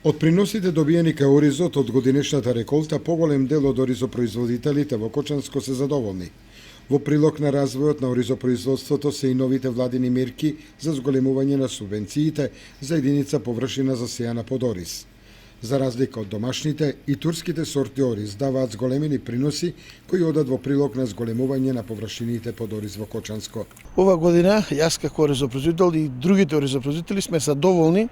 Од приносите добиени кај оризот од годинешната реколта, поголем дел од оризопроизводителите во Кочанско се задоволни. Во прилог на развојот на оризопроизводството се и новите владини мерки за зголемување на субвенциите за единица површина засејана под ориз. За разлика од домашните, и турските сорти ориз даваат зголемени приноси кои одат во прилог на зголемување на површините под ориз во Кочанско. Ова година јас како оризопроизводител и другите оризопроизводители сме задоволни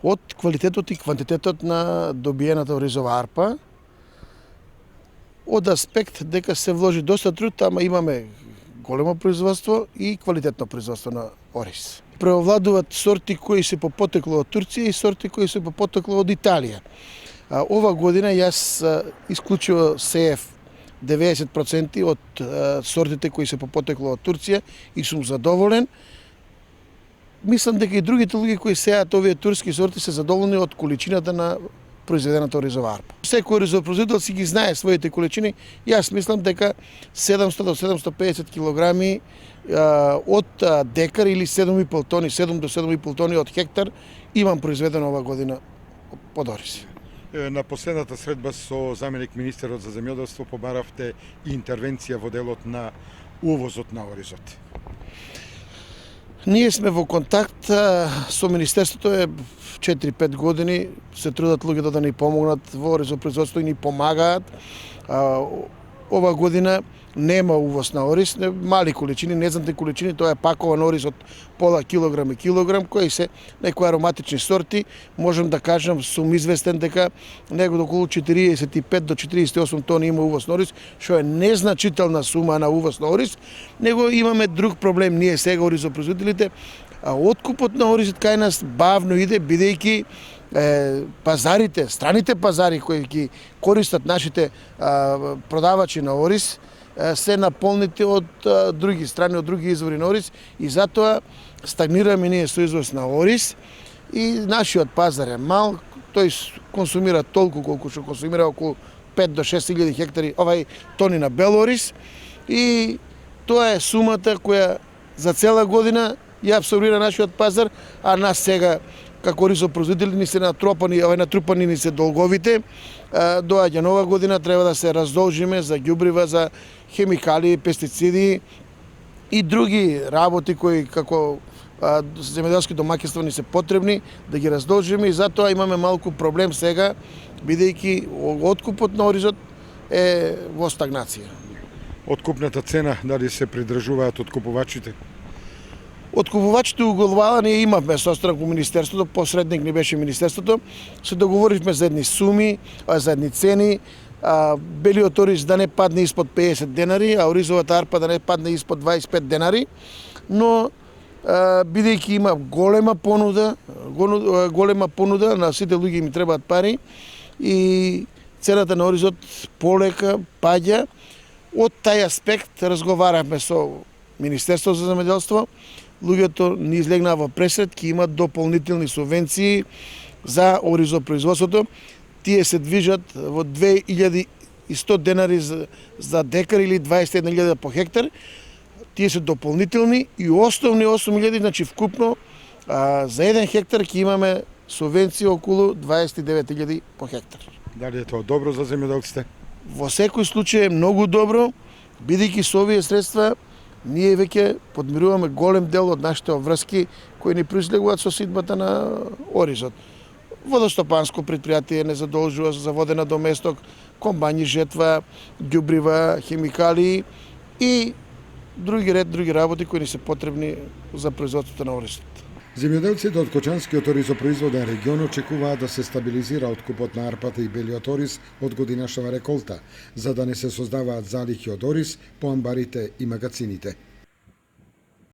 од квалитетот и квантитетот на добиената оризова арпа, од аспект дека се вложи доста труд, ама имаме големо производство и квалитетно производство на ориз. Преовладуваат сорти кои се по потекло од Турција и сорти кои се по потекло од Италија. Ова година јас исклучиво сеев 90% од сортите кои се по потекло од Турција и сум задоволен. Мислам дека и другите луѓе кои сеат овие турски сорти се задоволни од количината на произведената оризова арпа. Секој оризопроизводител си ги знае своите количини. Јас мислам дека 700 до 750 килограми од декар или 7,5 тони, 7 до 7,5 тони од хектар имам произведено ова година под ориз. На последната средба со заменик министерот за земјоделство побаравте интервенција во делот на увозот на оризот. Ние сме во контакт со Министерството 4-5 години, се трудат луѓето да ни помогнат во оризопроизводство и ни помагаат. Ова година нема увоз на ориз, мали количини, незнатни количини, тоа е пакован ориз од пола килограм и килограм, кои се некои ароматични сорти. Можам да кажам, сум известен дека некој околу 45 до 48 тони има увоз на ориз, што е незначителна сума на увоз на ориз, него имаме друг проблем ние сега оризопроизводителите. Откупот на оризот кај нас бавно иде, бидејќи пазарите, страните пазари кои ги користат нашите продавачи на ориз, се наполнити од други страни, од други извори на ориз и затоа стагнираме ние со извоз на ориз и нашиот пазар е мал, тој консумира толку колку што консумира околу 5 до 6 илјади хектари тони на бел ориз и тоа е сумата која за цела година ја абсорбира нашиот пазар, а нас сега како оризопроизводители ни се натрупани ни се долговите. Доаѓа нова година, треба да се раздолжиме за ѓубрива, за хемикали, пестициди и други работи кои како земјоделски домаќинства ни се потребни, да ги раздолжиме и затоа имаме малку проблем сега, бидејќи откупот на оризот е во стагнација. Откупната цена, дали се придржуваат откупувачите? Откупувачите уголвала ние имавме состанок во Министерството, посредник ни беше Министерството, се договоривме за едни суми, за едни цени, белиот ориз да не падне испод 50 денари, а оризовата арпа да не падне испод 25 денари, но бидејќи има голема понуда, на сите луѓе им требаат пари и цената на оризот полека паѓа. Од тај аспект разговаравме со Министерството за земјоделство, луѓето ни излегнаа во пресред, ќе имат дополнителни субвенции за оризопроизводството. Тие се движат во 2100 денари за декар или 21.000 по хектар. Тие се дополнителни и основни 8.000, значи вкупно за еден хектар ќе имаме субвенција околу 29.000 по хектар. Дали е тоа добро за земјоделците? Во секој случај е многу добро, бидејќи со овие средства ние веќе подмируваме голем дел од нашите обврски кои ни произлегуваат со сидбата на оризот. Водостопанско предпријатие не задолжува за водена доместок, комбањи, жетва, ѓубрива, хемикали и други работи кои ни се потребни за производството на оризот. Земјоделците од Кочанскиот оризопроизводен регион очекуваат да се стабилизира откупот на арпата и белиот ориз од годинашната реколта, за да не се создаваат залихи од ориз по амбарите и магацините.